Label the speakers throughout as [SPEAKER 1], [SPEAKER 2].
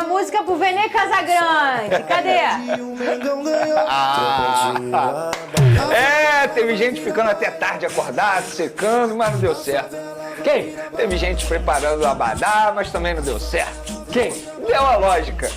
[SPEAKER 1] uma música pro Vene Casagrande. Cadê?
[SPEAKER 2] Teve gente ficando até tarde acordado, secando, mas não deu certo. Quem? Teve gente preparando o abadá, mas também não deu certo. Quem? Deu a lógica.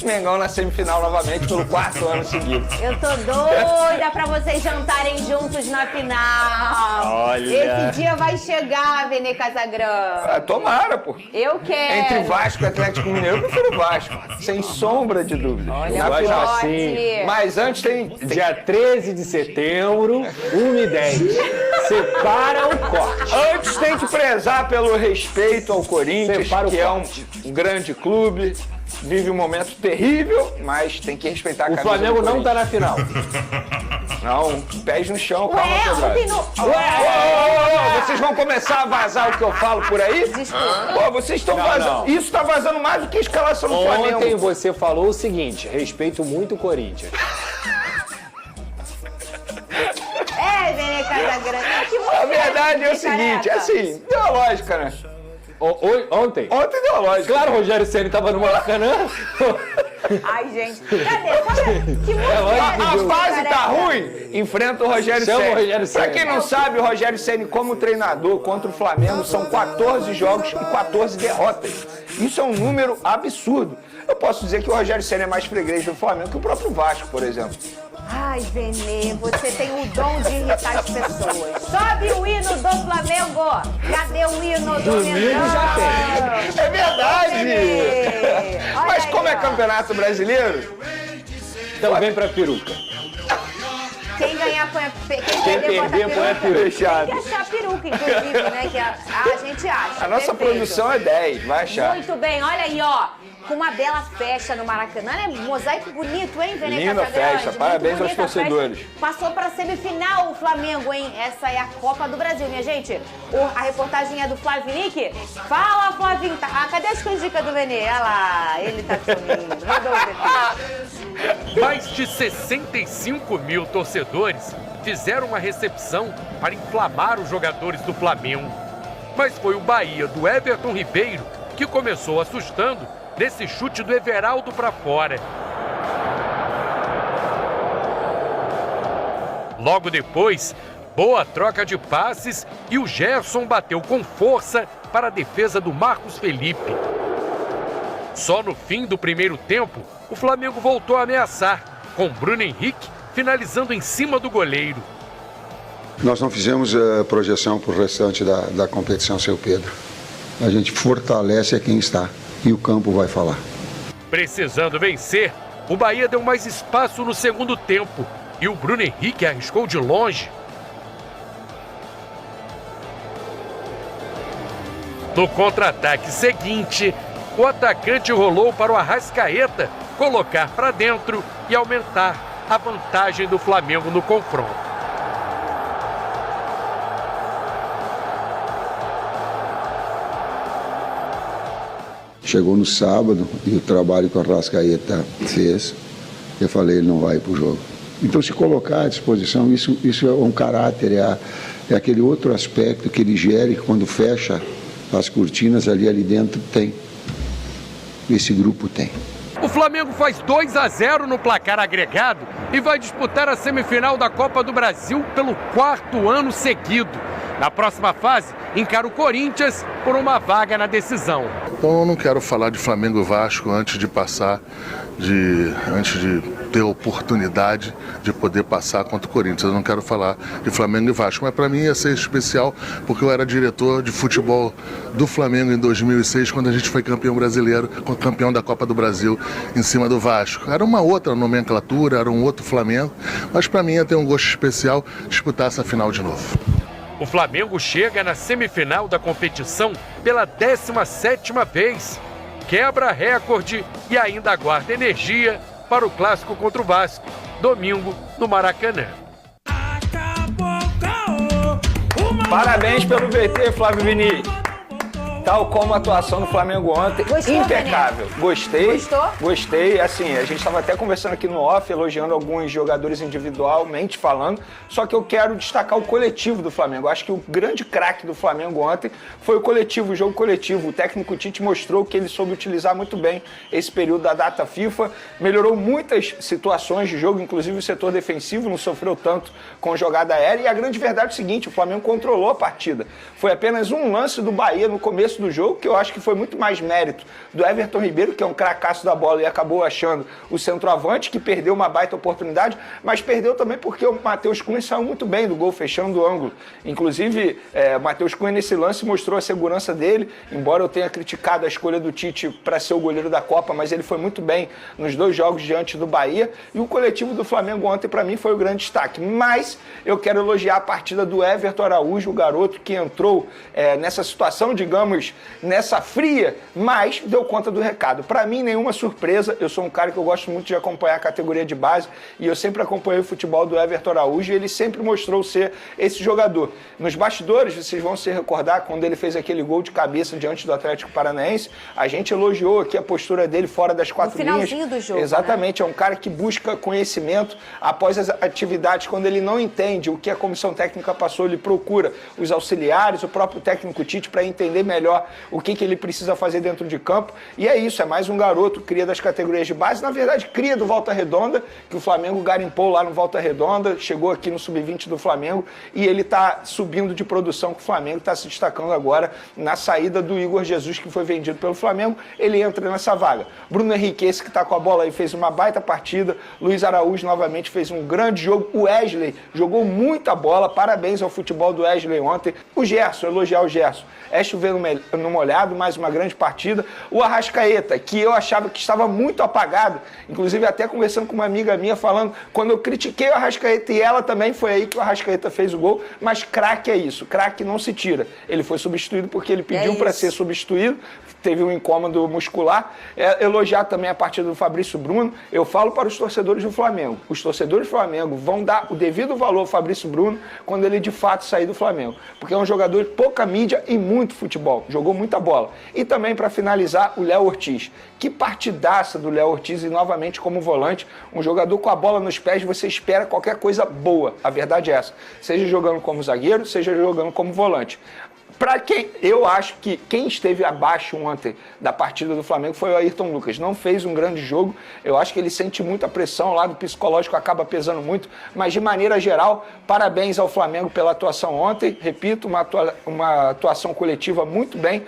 [SPEAKER 2] Mengão na semifinal novamente pelo 4º ano seguido.
[SPEAKER 1] Eu tô doida pra vocês jantarem juntos na final.
[SPEAKER 2] Olha.
[SPEAKER 1] Esse dia vai chegar, Vene Casagrande.
[SPEAKER 2] Tomara, pô.
[SPEAKER 1] Eu quero.
[SPEAKER 2] Entre Vasco e Atlético Mineiro, eu prefiro o Vasco. Sem sombra de dúvida.
[SPEAKER 1] Olha,
[SPEAKER 2] na final.
[SPEAKER 1] assim.
[SPEAKER 2] Mas antes tem...
[SPEAKER 3] Dia 13 de setembro, 1h10. Separa o corte.
[SPEAKER 2] Antes tem que prezar pelo respeito ao Corinthians,
[SPEAKER 3] Separa o
[SPEAKER 2] que é
[SPEAKER 3] corte.
[SPEAKER 2] um grande clube, vive um momento terrível, mas tem que respeitar a
[SPEAKER 3] O
[SPEAKER 2] camisa
[SPEAKER 3] Flamengo
[SPEAKER 2] do
[SPEAKER 3] não tá
[SPEAKER 2] Corinthians.
[SPEAKER 3] na final.
[SPEAKER 2] Não, pés no chão, calma,
[SPEAKER 1] Ué,
[SPEAKER 2] quebrado.
[SPEAKER 1] ontem no...
[SPEAKER 2] Vocês vão começar a vazar o que eu falo por aí?
[SPEAKER 1] Desculpa.
[SPEAKER 2] Pô, vocês estão vazando.
[SPEAKER 3] não.
[SPEAKER 2] Isso tá vazando mais do que a escalação do Flamengo.
[SPEAKER 3] Ontem você falou o seguinte, respeito muito o Corinthians.
[SPEAKER 1] Vene Casagrande. Que
[SPEAKER 2] A verdade é o
[SPEAKER 1] careca.
[SPEAKER 2] seguinte, assim, deu a lógica, né?
[SPEAKER 3] Ontem?
[SPEAKER 2] Ontem deu a lógica.
[SPEAKER 3] Claro, o Rogério Ceni tava no Maracanã.
[SPEAKER 1] Ai, gente. Cadê? Fala. Que música
[SPEAKER 2] A fase tá ruim, enfrenta o Rogério
[SPEAKER 3] Chama o
[SPEAKER 2] Ceni.
[SPEAKER 3] Rogério Ceni.
[SPEAKER 2] Pra quem não sabe, o Rogério Ceni como treinador contra o Flamengo são 14 jogos e 14 derrotas. Isso é um número absurdo. Eu posso dizer que o Rogério Ceni é mais freguês do Flamengo que o próprio Vasco, por exemplo.
[SPEAKER 1] Ai, Vene, você tem o dom de irritar as pessoas. Sobe o hino do Flamengo. Cadê o hino do Mengão?
[SPEAKER 3] já tem.
[SPEAKER 2] É verdade!
[SPEAKER 1] Vene. Olha
[SPEAKER 2] Mas
[SPEAKER 1] aí,
[SPEAKER 2] como é
[SPEAKER 1] ó.
[SPEAKER 2] campeonato brasileiro,
[SPEAKER 3] Então vem pra peruca.
[SPEAKER 1] Quem ganhar põe a
[SPEAKER 3] Quem perder põe a peruca.
[SPEAKER 2] fechado.
[SPEAKER 1] Tem que achar a peruca, inclusive, né? Que a gente acha.
[SPEAKER 2] A nossa
[SPEAKER 1] Perfeito.
[SPEAKER 2] produção é 10, vai achar.
[SPEAKER 1] Muito bem, olha aí, ó. Com uma bela festa no Maracanã, né? Mosaico bonito, hein, Vene
[SPEAKER 2] Linda
[SPEAKER 1] Casagrande?
[SPEAKER 2] festa,
[SPEAKER 1] Muito
[SPEAKER 2] parabéns aos
[SPEAKER 1] bonita a festa.
[SPEAKER 2] torcedores.
[SPEAKER 1] Passou pra semifinal o Flamengo, hein? Essa é a Copa do Brasil, minha gente. A reportagem é do Flavinique. Fala, Flavinho. Cadê as canjicas do Vene? Olha lá, ele tá sumindo. Mandou o Vene.
[SPEAKER 4] Mais de 65 mil torcedores fizeram uma recepção para inflamar os jogadores do Flamengo. Mas foi o Bahia do Everton Ribeiro que começou assustando nesse chute do Everaldo para fora. Logo depois, boa troca de passes e o Gerson bateu com força para a defesa do Marcos Felipe. Só no fim do primeiro tempo, o Flamengo voltou a ameaçar, com Bruno Henrique finalizando em cima do goleiro.
[SPEAKER 5] Nós não fizemos projeção para o restante da competição, seu Pedro. A gente fortalece quem está e o campo vai falar.
[SPEAKER 4] Precisando vencer, o Bahia deu mais espaço no segundo tempo e o Bruno Henrique arriscou de longe. No contra-ataque seguinte, o atacante rolou para o Arrascaeta colocar para dentro e aumentar a vantagem do Flamengo no confronto.
[SPEAKER 5] Chegou no sábado e o trabalho que o Arrascaeta fez, eu falei, ele não vai para o jogo. Então, se colocar à disposição, isso é um caráter, é aquele outro aspecto que ele gera e que quando fecha as cortinas ali dentro tem. Esse grupo tem.
[SPEAKER 4] O Flamengo faz 2-0 no placar agregado e vai disputar a semifinal da Copa do Brasil pelo 4º ano seguido. Na próxima fase, encara o Corinthians por uma vaga na decisão.
[SPEAKER 6] Então eu não quero falar de Flamengo e Vasco antes de ter a oportunidade de poder passar contra o Corinthians. Eu não quero falar de Flamengo e Vasco, mas para mim ia ser especial porque eu era diretor de futebol do Flamengo em 2006, quando a gente foi campeão brasileiro, campeão da Copa do Brasil em cima do Vasco. Era uma outra nomenclatura, era um outro Flamengo, mas para mim ia ter um gosto especial disputar essa final de novo.
[SPEAKER 4] O Flamengo chega na semifinal da competição pela 17ª vez. Quebra recorde e ainda aguarda energia para o clássico contra o Vasco, domingo no Maracanã.
[SPEAKER 2] Parabéns pelo VT, Flávio Vini. Tal como a atuação do Flamengo ontem,
[SPEAKER 1] Gostou,
[SPEAKER 2] impecável. Gostei.
[SPEAKER 1] Gostou?
[SPEAKER 2] Gostei. Assim, a gente estava até conversando aqui no off, elogiando alguns jogadores individualmente falando, só que eu quero destacar o coletivo do Flamengo. Eu acho que o grande craque do Flamengo ontem foi o coletivo, o jogo coletivo. O técnico Tite mostrou que ele soube utilizar muito bem esse período da data FIFA, melhorou muitas situações de jogo, inclusive o setor defensivo não sofreu tanto com jogada aérea, e a grande verdade é o seguinte, o Flamengo controlou a partida. Foi apenas um lance do Bahia no começo do jogo, que eu acho que foi muito mais mérito do Everton Ribeiro, que é um cracaço da bola e acabou achando o centroavante, que perdeu uma baita oportunidade, mas perdeu também porque o Matheus Cunha saiu muito bem do gol, fechando o ângulo. Inclusive, o Matheus Cunha nesse lance mostrou a segurança dele, embora eu tenha criticado a escolha do Tite para ser o goleiro da Copa, mas ele foi muito bem nos 2 jogos diante do Bahia, e o coletivo do Flamengo ontem para mim foi o grande destaque. Mas eu quero elogiar a partida do Everton Araújo, o garoto que entrou nessa situação, digamos, nessa fria, mas deu conta do recado. Para mim, nenhuma surpresa, eu sou um cara que eu gosto muito de acompanhar a categoria de base, e eu sempre acompanhei o futebol do Everton Araújo, e ele sempre mostrou ser esse jogador. Nos bastidores, vocês vão se recordar, quando ele fez aquele gol de cabeça diante do Atlético Paranaense, a gente elogiou aqui a postura dele fora das 4 linhas.
[SPEAKER 1] No finalzinho do jogo,
[SPEAKER 2] exatamente, né? É um cara que busca conhecimento após as atividades, quando ele não entende o que a comissão técnica passou, ele procura os auxiliares, o próprio técnico Tite, para entender melhor o que ele precisa fazer dentro de campo, e é isso, é mais um garoto, cria das categorias de base, na verdade cria do Volta Redonda, que o Flamengo garimpou lá no Volta Redonda, chegou aqui no Sub-20 do Flamengo, e ele está subindo de produção, que o Flamengo está se destacando agora na saída do Igor Jesus, que foi vendido pelo Flamengo, ele entra nessa vaga. Bruno Henrique, esse que está com a bola aí, fez uma baita partida, Luiz Araújo novamente fez um grande jogo, o Wesley jogou muita bola, parabéns ao futebol do Wesley ontem, o Gerson, elogiar o Gerson, chovendo no molhado, mais uma grande partida, o Arrascaeta, que eu achava que estava muito apagado, inclusive até conversando com uma amiga minha, falando, quando eu critiquei o Arrascaeta, e ela também, foi aí que o Arrascaeta fez o gol, mas craque é isso, craque não se tira, ele foi substituído porque ele pediu para ser substituído, teve um incômodo muscular. Elogiar também a partida do Fabrício Bruno. Eu falo para os torcedores do Flamengo. Os torcedores do Flamengo vão dar o devido valor ao Fabrício Bruno quando ele de fato sair do Flamengo. Porque é um jogador de pouca mídia e muito futebol. Jogou muita bola. E também, para finalizar, o Léo Ortiz. Que partidaça do Léo Ortiz, e novamente como volante, um jogador com a bola nos pés, você espera qualquer coisa boa. A verdade é essa. Seja jogando como zagueiro, seja jogando como volante. Para quem, eu acho que quem esteve abaixo ontem da partida do Flamengo foi o Ayrton Lucas. Não fez um grande jogo, eu acho que ele sente muita pressão, o lado psicológico acaba pesando muito, mas de maneira geral, parabéns ao Flamengo pela atuação ontem, repito, uma atuação coletiva muito bem,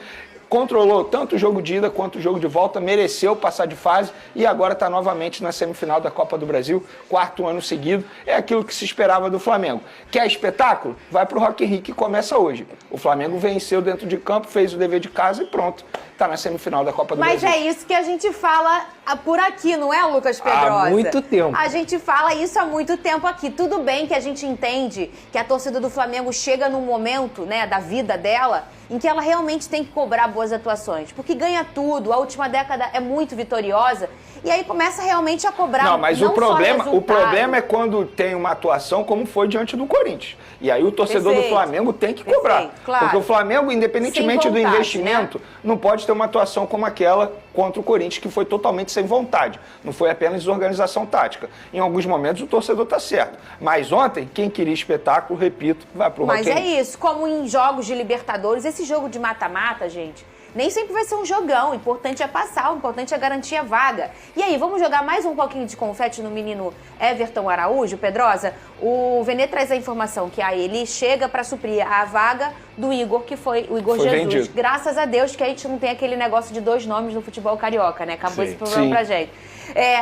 [SPEAKER 2] controlou tanto o jogo de ida quanto o jogo de volta, mereceu passar de fase e agora está novamente na semifinal da Copa do Brasil, 4º ano seguido. É aquilo que se esperava do Flamengo. Quer espetáculo? Vai para o Rock in Rio, que começa hoje. O Flamengo venceu dentro de campo, fez o dever de casa e pronto. Está na semifinal da Copa do Brasil.
[SPEAKER 1] Mas é isso que a gente fala por aqui, não é, Lucas Pedrosa?
[SPEAKER 3] Há muito tempo.
[SPEAKER 1] A gente fala isso há muito tempo aqui. Tudo bem que a gente entende que a torcida do Flamengo chega num momento, né, da vida dela, em que ela realmente tem que cobrar boas atuações, porque ganha tudo, a última década é muito vitoriosa, e aí começa realmente a cobrar.
[SPEAKER 2] Não, mas o problema é quando tem uma atuação como foi diante do Corinthians. E aí o torcedor do Flamengo tem que cobrar.
[SPEAKER 1] Claro.
[SPEAKER 2] Porque o Flamengo, independentemente do investimento,
[SPEAKER 1] né,
[SPEAKER 2] não pode ter uma atuação como aquela contra o Corinthians, que foi totalmente sem vontade. Não foi apenas desorganização tática. Em alguns momentos o torcedor está certo. Mas ontem, quem queria espetáculo, repito, vai pro Rock in Rio.
[SPEAKER 1] Mas é isso, como em jogos de Libertadores, esse jogo de mata-mata, gente, nem sempre vai ser um jogão. O importante é passar, o importante é garantir a vaga. E aí, vamos jogar mais um pouquinho de confete no menino Everton Araújo, Pedrosa? O Venê traz a informação que aí ele chega para suprir a vaga do Igor, que foi o Igor Jesus. Vendido. Graças a Deus que a gente não tem aquele negócio de 2 nomes no futebol carioca, né? Acabou esse problema pra gente.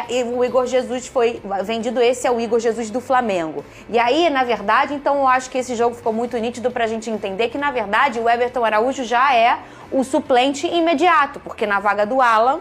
[SPEAKER 1] E o Igor Jesus foi vendido, esse é o Igor Jesus do Flamengo. E aí, na verdade, então eu acho que esse jogo ficou muito nítido pra gente entender que, na verdade, o Everton Araújo já é o suplente imediato, porque na vaga do Alan,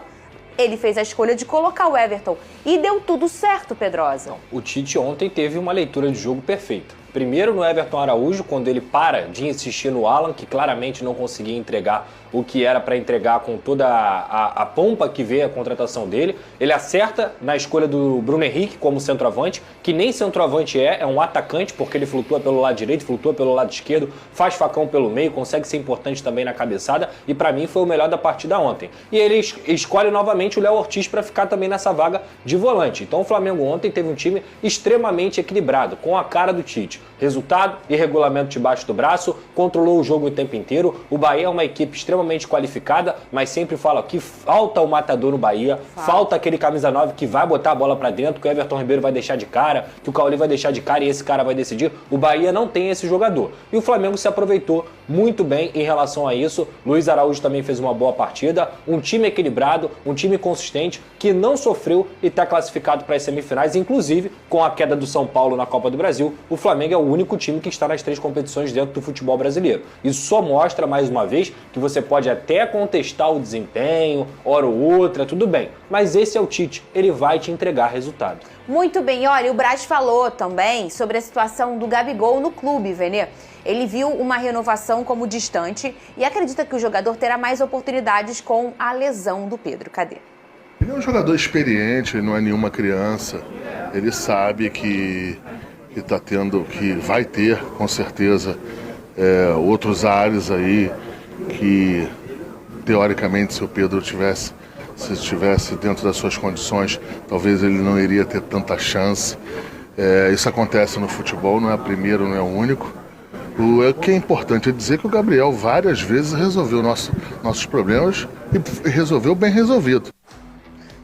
[SPEAKER 1] ele fez a escolha de colocar o Everton. E deu tudo certo, Pedrosa.
[SPEAKER 3] Não, o Tite ontem teve uma leitura de jogo perfeita. Primeiro no Everton Araújo, quando ele para de insistir no Alan, que claramente não conseguia entregar o que era para entregar com toda a pompa que veio a contratação dele. Ele acerta na escolha do Bruno Henrique como centroavante, que nem centroavante é um atacante, porque ele flutua pelo lado direito, flutua pelo lado esquerdo, faz facão pelo meio, consegue ser importante também na cabeçada, e para mim foi o melhor da partida ontem. E ele escolhe novamente o Léo Ortiz para ficar também nessa vaga de volante. Então o Flamengo ontem teve um time extremamente equilibrado, com a cara do Tite. Resultado e regulamento debaixo do braço, controlou o jogo o tempo inteiro. O Bahia é uma equipe extremamente qualificada, mas sempre falo que falta o matador no Bahia, falta aquele camisa 9 que vai botar a bola pra dentro, que o Everton Ribeiro vai deixar de cara, que o Cauli vai deixar de cara e esse cara vai decidir. O Bahia não tem esse jogador. E o Flamengo se aproveitou muito bem em relação a isso. Luiz Araújo também fez uma boa partida, um time equilibrado, um time consistente, que não sofreu e está classificado para as semifinais, inclusive com a queda do São Paulo na Copa do Brasil. O Flamengo é o único time que está nas 3 competições dentro do futebol brasileiro. Isso só mostra, mais uma vez, que você pode até contestar o desempenho, hora ou outra, tudo bem. Mas esse é o Tite, ele vai te entregar resultado.
[SPEAKER 1] Muito bem, olha, o Braz falou também sobre a situação do Gabigol no clube, Vene. Ele viu uma renovação como distante e acredita que o jogador terá mais oportunidades com a lesão do Pedro. Cadê?
[SPEAKER 6] Ele é um jogador experiente, ele não é nenhuma criança. Ele sabe que vai ter, com certeza, outros ares aí que, teoricamente, se o Pedro se estivesse dentro das suas condições, talvez ele não iria ter tanta chance. Isso acontece no futebol, não é o primeiro, não é o único. O que é importante é dizer que o Gabriel várias vezes resolveu nossos problemas e resolveu bem resolvido.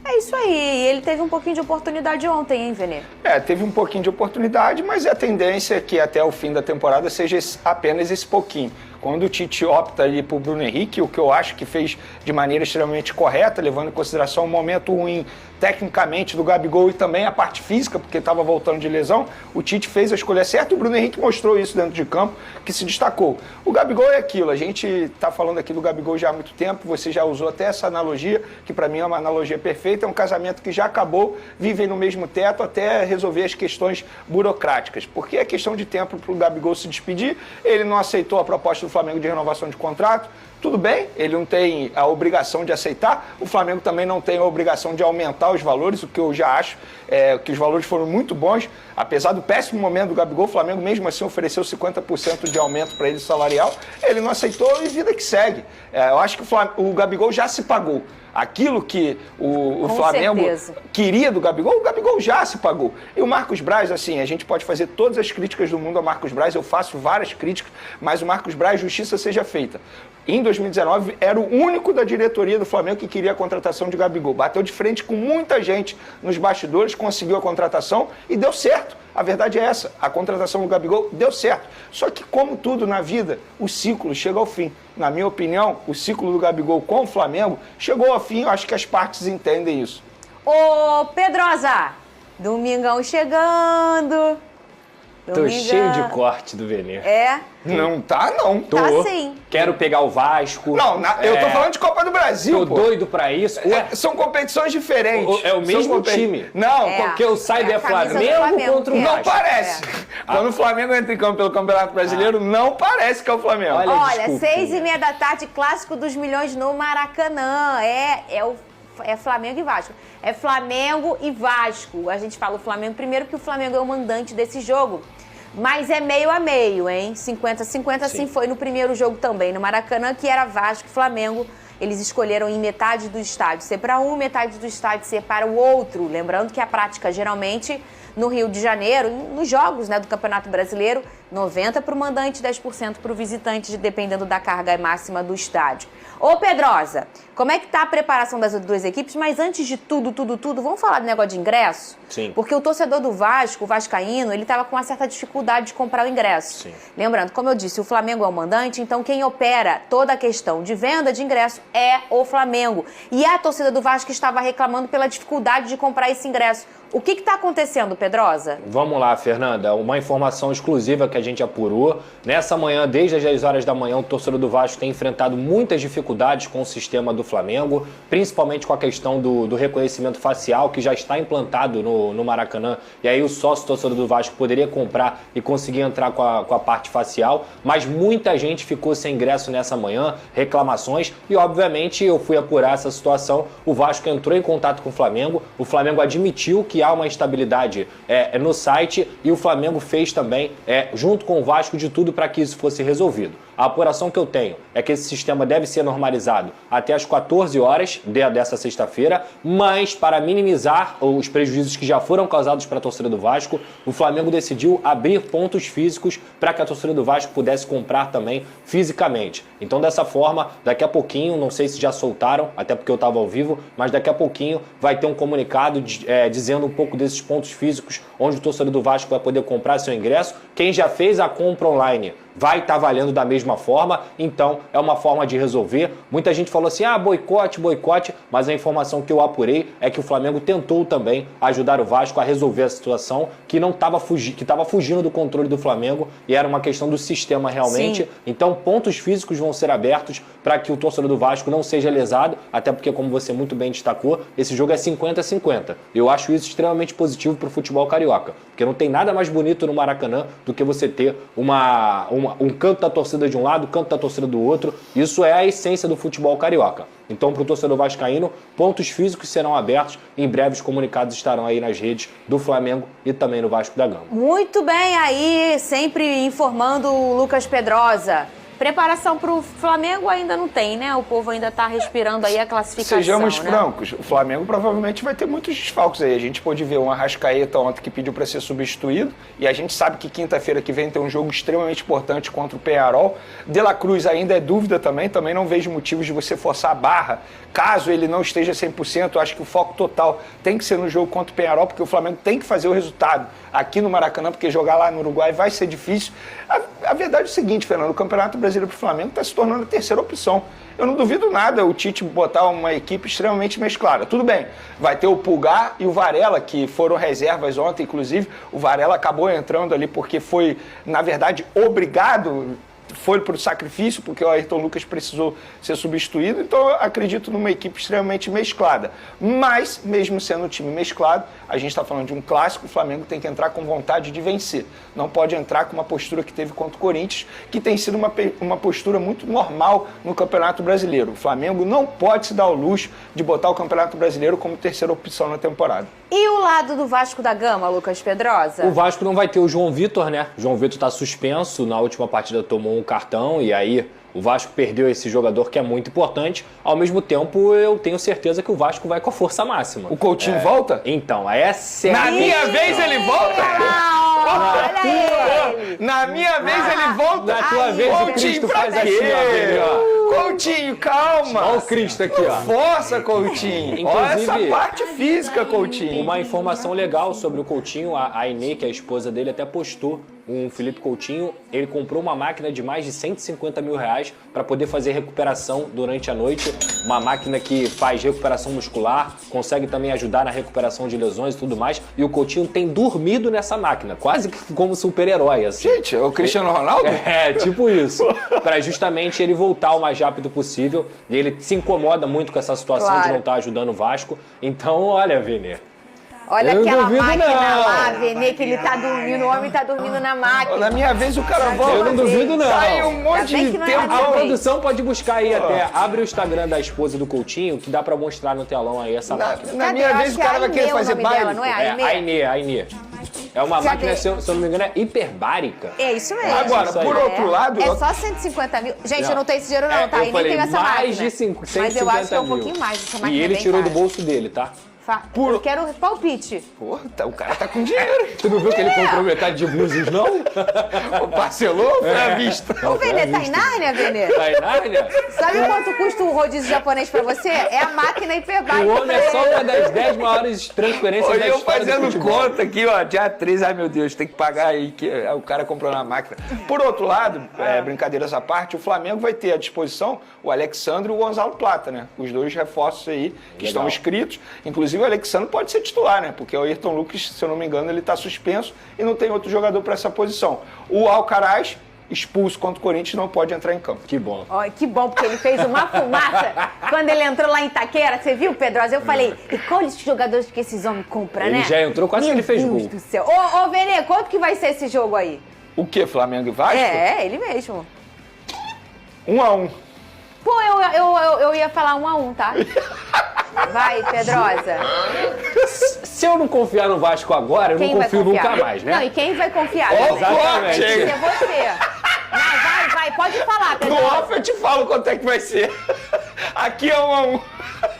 [SPEAKER 1] É isso aí, ele teve um pouquinho de oportunidade ontem, hein, Vene?
[SPEAKER 2] Teve um pouquinho de oportunidade, mas a tendência é que até o fim da temporada seja apenas esse pouquinho. Quando o Tite opta ali por Bruno Henrique, o que eu acho que fez de maneira extremamente correta, levando em consideração o momento ruim tecnicamente do Gabigol e também a parte física, porque estava voltando de lesão, o Tite fez a escolha certa e o Bruno Henrique mostrou isso dentro de campo, que se destacou. O Gabigol é aquilo, a gente está falando aqui do Gabigol já há muito tempo, você já usou até essa analogia, que para mim é uma analogia perfeita, é um casamento que já acabou, vivem no mesmo teto até resolver as questões burocráticas, porque é questão de tempo para o Gabigol se despedir, ele não aceitou a proposta do Flamengo de renovação de contrato, tudo bem, ele não tem a obrigação de aceitar, o Flamengo também não tem a obrigação de aumentar os valores, o que eu já acho que os valores foram muito bons, apesar do péssimo momento do Gabigol, o Flamengo mesmo assim ofereceu 50% de aumento para ele salarial, ele não aceitou e vida que segue. Eu acho que o Gabigol já se pagou. Aquilo que o Flamengo queria do Gabigol, o Gabigol já se pagou. E o Marcos Braz, assim, a gente pode fazer todas as críticas do mundo ao Marcos Braz, eu faço várias críticas, mas o Marcos Braz, justiça seja feita. Em 2019, era o único da diretoria do Flamengo que queria a contratação de Gabigol. Bateu de frente com muita gente nos bastidores, conseguiu a contratação e deu certo. A verdade é essa, a contratação do Gabigol deu certo. Só que, como tudo na vida, o ciclo chega ao fim. Na minha opinião, o ciclo do Gabigol com o Flamengo chegou ao fim, eu acho que as partes entendem isso.
[SPEAKER 1] Ô, Pedrosa, domingão chegando.
[SPEAKER 3] Tô cheio de corte do Vene.
[SPEAKER 2] Não tá, não.
[SPEAKER 1] Tá sim.
[SPEAKER 3] Quero pegar o Vasco.
[SPEAKER 2] Não, eu tô falando de Copa do Brasil,
[SPEAKER 3] Tô doido pra isso.
[SPEAKER 2] São competições diferentes.
[SPEAKER 3] É o mesmo time.
[SPEAKER 2] Não,
[SPEAKER 3] porque o Saido é Flamengo contra o Vasco.
[SPEAKER 2] Não parece. Quando o Flamengo entra em campo pelo Campeonato Brasileiro, não parece que é o Flamengo.
[SPEAKER 1] Olha, 6h30 da tarde, Clássico dos Milhões no Maracanã. É Flamengo e Vasco. É Flamengo e Vasco. A gente fala o Flamengo primeiro porque o Flamengo é o mandante desse jogo. Mas é meio a meio, hein? 50-50, assim foi no primeiro jogo também, no Maracanã, que era Vasco e Flamengo. Eles escolheram em metade do estádio ser para um, metade do estádio ser para o outro. Lembrando que a prática, geralmente, no Rio de Janeiro, nos jogos do Campeonato Brasileiro, 90% para o mandante, 10% para o visitante, dependendo da carga máxima do estádio. Ô, Pedrosa, como é que tá a preparação das duas equipes? Mas antes de tudo, vamos falar do negócio de ingresso?
[SPEAKER 3] Sim.
[SPEAKER 1] Porque o torcedor do Vasco, o vascaíno, ele estava com uma certa dificuldade de comprar o ingresso.
[SPEAKER 3] Sim.
[SPEAKER 1] Lembrando, como eu disse, o Flamengo é o mandante, então quem opera toda a questão de venda de ingresso é o Flamengo. E a torcida do Vasco estava reclamando pela dificuldade de comprar esse ingresso. O que está acontecendo, Pedrosa?
[SPEAKER 3] Vamos lá, Fernanda. Uma informação exclusiva que a gente apurou. Nessa manhã, desde as 10 horas da manhã, o torcedor do Vasco tem enfrentado muitas dificuldades com o sistema do Flamengo, principalmente com a questão do reconhecimento facial, que já está implantado no Maracanã, e aí o sócio torcedor do Vasco poderia comprar e conseguir entrar com a parte facial, mas muita gente ficou sem ingresso nessa manhã, reclamações, e obviamente eu fui apurar essa situação. O Vasco entrou em contato com o Flamengo admitiu que há uma instabilidade no site, e o Flamengo fez também, junto com o Vasco, de tudo para que isso fosse resolvido. A apuração que eu tenho é que esse sistema deve ser normalizado até às 14 horas dessa sexta-feira, mas para minimizar os prejuízos que já foram causados para a torcida do Vasco, o Flamengo decidiu abrir pontos físicos para que a torcida do Vasco pudesse comprar também fisicamente. Então, dessa forma, daqui a pouquinho, não sei se já soltaram, até porque eu estava ao vivo, mas daqui a pouquinho vai ter um comunicado dizendo um pouco desses pontos físicos onde o torcedor do Vasco vai poder comprar seu ingresso. Quem já fez a compra online vai estar valendo da mesma forma, então é uma forma de resolver. Muita gente falou assim, boicote, mas a informação que eu apurei é que o Flamengo tentou também ajudar o Vasco a resolver a situação que estava fugindo do controle do Flamengo, e era uma questão do sistema realmente. Sim. Então pontos físicos vão ser abertos para que o torcedor do Vasco não seja lesado, até porque, como você muito bem destacou, esse jogo é 50-50. Eu acho isso extremamente positivo para o futebol carioca, porque não tem nada mais bonito no Maracanã do que você ter um canto da torcida de um lado, canto da torcida do outro. Isso é a essência do futebol carioca. Então, para o torcedor vascaíno, pontos físicos serão abertos. Em breve, os comunicados estarão aí nas redes do Flamengo e também no Vasco da Gama.
[SPEAKER 1] Muito bem aí, sempre informando o Lucas Pedrosa. Preparação para o Flamengo ainda não tem, né? O povo ainda está respirando aí a classificação.
[SPEAKER 2] Sejamos
[SPEAKER 1] né?
[SPEAKER 2] francos, o Flamengo provavelmente vai ter muitos desfalques aí. A gente pôde ver um Arrascaeta ontem que pediu para ser substituído, e a gente sabe que quinta-feira que vem tem um jogo extremamente importante contra o Peñarol. De La Cruz ainda é dúvida também não vejo motivos de você forçar a barra. Caso ele não esteja 100%, eu acho que o foco total tem que ser no jogo contra o Peñarol, porque o Flamengo tem que fazer o resultado aqui no Maracanã, porque jogar lá no Uruguai vai ser difícil. A verdade é o seguinte, Fernando, o Campeonato Brasileiro para o Flamengo está se tornando a terceira opção. Eu não duvido nada o Tite botar uma equipe extremamente mesclada. Tudo bem, vai ter o Pulgar e o Varela, que foram reservas ontem, inclusive. O Varela acabou entrando ali porque foi, na verdade, obrigado, foi para o sacrifício, porque o Ayrton Lucas precisou ser substituído. Então, eu acredito numa equipe extremamente mesclada. Mas, mesmo sendo um time mesclado, a gente está falando de um clássico, o Flamengo tem que entrar com vontade de vencer. Não pode entrar com uma postura que teve contra o Corinthians, que tem sido uma postura muito normal no Campeonato Brasileiro. O Flamengo não pode se dar ao luxo de botar o Campeonato Brasileiro como terceira opção na temporada.
[SPEAKER 1] E o lado do Vasco da Gama, Lucas Pedrosa?
[SPEAKER 3] O Vasco não vai ter o João Vitor, né? O João Vitor está suspenso, na última partida tomou um cartão, e aí o Vasco perdeu esse jogador que é muito importante. Ao mesmo tempo, eu tenho certeza que o Vasco vai com a força máxima.
[SPEAKER 2] O Coutinho volta?
[SPEAKER 3] Então, essa é
[SPEAKER 2] Na minha vez ele volta? Na minha vez ele volta?
[SPEAKER 3] Na tua vez o Cristo faz assim, ó.
[SPEAKER 2] Coutinho, calma.
[SPEAKER 3] Olha o Cristo aqui, ó.
[SPEAKER 2] Força, Coutinho. Olha essa parte física, Coutinho.
[SPEAKER 3] Uma informação legal sobre o Coutinho, a Inê, que é a esposa dele, até postou. O Felipe Coutinho, ele comprou uma máquina de mais de 150 mil reais para poder fazer recuperação durante a noite. Uma máquina que faz recuperação muscular, consegue também ajudar na recuperação de lesões e tudo mais. E o Coutinho tem dormido nessa máquina, quase como super-herói, assim.
[SPEAKER 2] Gente, é o Cristiano Ronaldo?
[SPEAKER 3] É, tipo isso. Para justamente ele voltar o mais rápido possível. E ele se incomoda muito com essa situação de não estar ajudando o Vasco. Então, olha, Vene.
[SPEAKER 1] Olha aquela máquina lá, Vene, que ele tá dormindo, o homem tá dormindo na máquina.
[SPEAKER 2] Na minha vez o cara volta.
[SPEAKER 3] Eu não duvido, não.
[SPEAKER 2] Sai um monte de tempo.
[SPEAKER 3] A produção pode buscar aí até. Abre o Instagram da esposa do Coutinho, que dá pra mostrar no telão aí essa máquina.
[SPEAKER 2] Na minha vez o cara vai querer fazer baile.
[SPEAKER 1] Não é
[SPEAKER 3] a Inê. É uma máquina, se eu não me engano, é hiperbárica.
[SPEAKER 1] É isso mesmo.
[SPEAKER 2] Agora, por outro lado...
[SPEAKER 1] É só 150 mil. Gente, eu não tenho esse dinheiro não, tá? E nem tenho essa máquina.
[SPEAKER 3] Mais de 150 mil.
[SPEAKER 1] Mas eu acho que é um pouquinho mais. Essa máquina
[SPEAKER 3] e ele tirou do bolso dele, tá?
[SPEAKER 1] Eu quero palpite.
[SPEAKER 2] Porra, o cara tá com dinheiro.
[SPEAKER 3] Tu não viu que ele comprou metade de blusas, não?
[SPEAKER 2] Parcelou? Foi à vista.
[SPEAKER 1] O Vene, tá em Nárnia, Vene?
[SPEAKER 3] Tá em Nárnia?
[SPEAKER 1] Sabe quanto custa o rodízio japonês pra você? É a máquina hiperbárica.
[SPEAKER 3] O homem é só uma das 10 maiores transferências da história do
[SPEAKER 2] fazendo
[SPEAKER 3] futebol.
[SPEAKER 2] conta aqui, ó, dia 3, ai meu Deus, tem que pagar aí, que o cara comprou na máquina. Por outro lado, brincadeiras à parte, o Flamengo vai ter à disposição o Alexandre e o Gonzalo Plata, né? Os dois reforços aí que estão inscritos. Inclusive, Inclusive o Alexandre pode ser titular, né? Porque o Ayrton Lucas, se eu não me engano, ele está suspenso e não tem outro jogador para essa posição. O Alcaraz, expulso contra o Corinthians, não pode entrar em campo.
[SPEAKER 3] Que bom.
[SPEAKER 1] Ó, que bom, porque ele fez uma fumaça quando ele entrou lá em Itaquera. Você viu, Pedrosa? Eu falei, e qual os jogadores que esses homens compram, né?
[SPEAKER 3] Ele já entrou, quase que ele fez gol.
[SPEAKER 1] Meu Deus do céu. Ô, Vene, quanto que vai ser esse jogo aí?
[SPEAKER 2] O quê? Flamengo e Vasco?
[SPEAKER 1] É, ele mesmo.
[SPEAKER 2] 1-1.
[SPEAKER 1] Pô, eu ia falar 1-1, tá? Vai, Pedrosa.
[SPEAKER 3] Se eu não confiar no Vasco agora, eu
[SPEAKER 1] Quem
[SPEAKER 3] não
[SPEAKER 1] vai
[SPEAKER 3] confio
[SPEAKER 1] confiar?
[SPEAKER 3] nunca mais, né?
[SPEAKER 1] Não, e quem vai confiar?
[SPEAKER 2] Ó,
[SPEAKER 1] também?
[SPEAKER 2] corte, hein?
[SPEAKER 1] É você. Vai, pode falar,
[SPEAKER 2] No
[SPEAKER 1] Pedrosa.
[SPEAKER 2] off eu te falo quanto é que vai ser. Aqui é 1-1.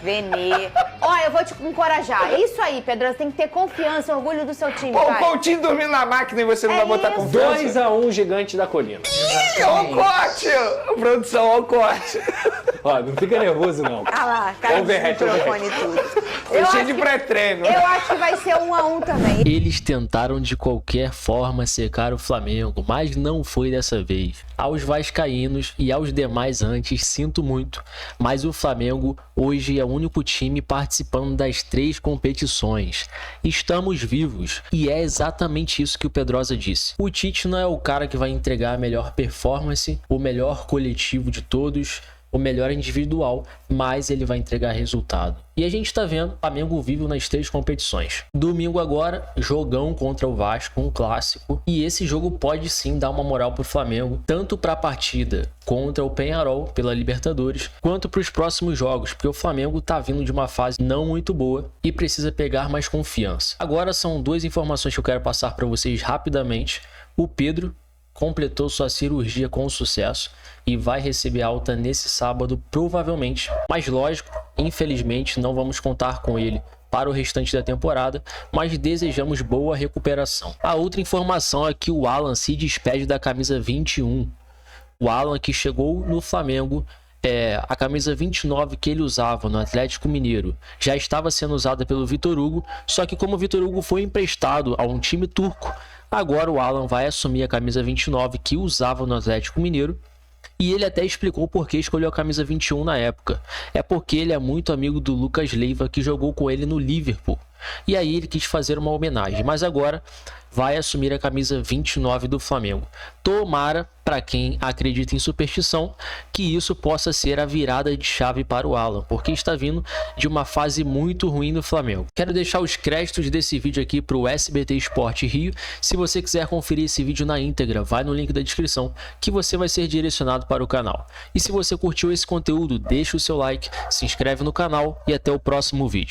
[SPEAKER 1] Vene. Ó, eu vou te encorajar. É isso aí, Pedrosa. Tem que ter confiança, orgulho do seu time,
[SPEAKER 2] Pô, o
[SPEAKER 1] vai.
[SPEAKER 2] Coutinho dormindo na máquina e você não
[SPEAKER 1] É
[SPEAKER 2] vai botar
[SPEAKER 1] isso.
[SPEAKER 2] confiança?
[SPEAKER 3] 2-1 Gigante da Colina.
[SPEAKER 2] Ih, ó o corte! Produção, ó o corte.
[SPEAKER 3] Ó, não fica nervoso, não.
[SPEAKER 1] Ah lá, cara de
[SPEAKER 3] Overhead,
[SPEAKER 1] microfone e tudo.
[SPEAKER 2] Foi
[SPEAKER 1] Eu
[SPEAKER 2] cheio
[SPEAKER 1] acho
[SPEAKER 2] de
[SPEAKER 1] que-
[SPEAKER 2] pré-treino.
[SPEAKER 1] Eu acho que vai ser 1-1 também.
[SPEAKER 7] Eles tentaram de qualquer forma secar o Flamengo, mas não foi dessa vez. Aos vascaínos e aos demais antes, sinto muito, mas o Flamengo hoje é o único time participando das 3 competições. Estamos vivos e é exatamente isso que o Pedrosa disse. O Tite não é o cara que vai entregar a melhor performance, o melhor coletivo de todos, o melhor individual, mas ele vai entregar resultado. E a gente tá vendo o Flamengo vivo nas 3 competições. Domingo agora, jogão contra o Vasco, um clássico. E esse jogo pode sim dar uma moral pro Flamengo, tanto para a partida contra o Peñarol pela Libertadores, quanto para os próximos jogos, porque o Flamengo tá vindo de uma fase não muito boa e precisa pegar mais confiança. Agora são 2 informações que eu quero passar para vocês rapidamente. O Pedro completou sua cirurgia com sucesso e vai receber alta nesse sábado, provavelmente. Mas lógico, infelizmente não vamos contar com ele para o restante da temporada, mas desejamos boa recuperação. A outra informação é que o Alan se despede da camisa 21. O Alan, que chegou no Flamengo, a camisa 29 que ele usava no Atlético Mineiro já estava sendo usada pelo Vitor Hugo, só que como o Vitor Hugo foi emprestado a um time turco, agora o Alan vai assumir a camisa 29 que usava no Atlético Mineiro. E ele até explicou por que escolheu a camisa 21 na época. É porque ele é muito amigo do Lucas Leiva, que jogou com ele no Liverpool. E aí ele quis fazer uma homenagem, mas agora vai assumir a camisa 29 do Flamengo. Tomara, para quem acredita em superstição, que isso possa ser a virada de chave para o Alan, porque está vindo de uma fase muito ruim no Flamengo. Quero deixar os créditos desse vídeo aqui para o SBT Sport Rio. Se você quiser conferir esse vídeo na íntegra, vai no link da descrição que você vai ser direcionado para o canal. E se você curtiu esse conteúdo, deixa o seu like, se inscreve no canal e até o próximo vídeo.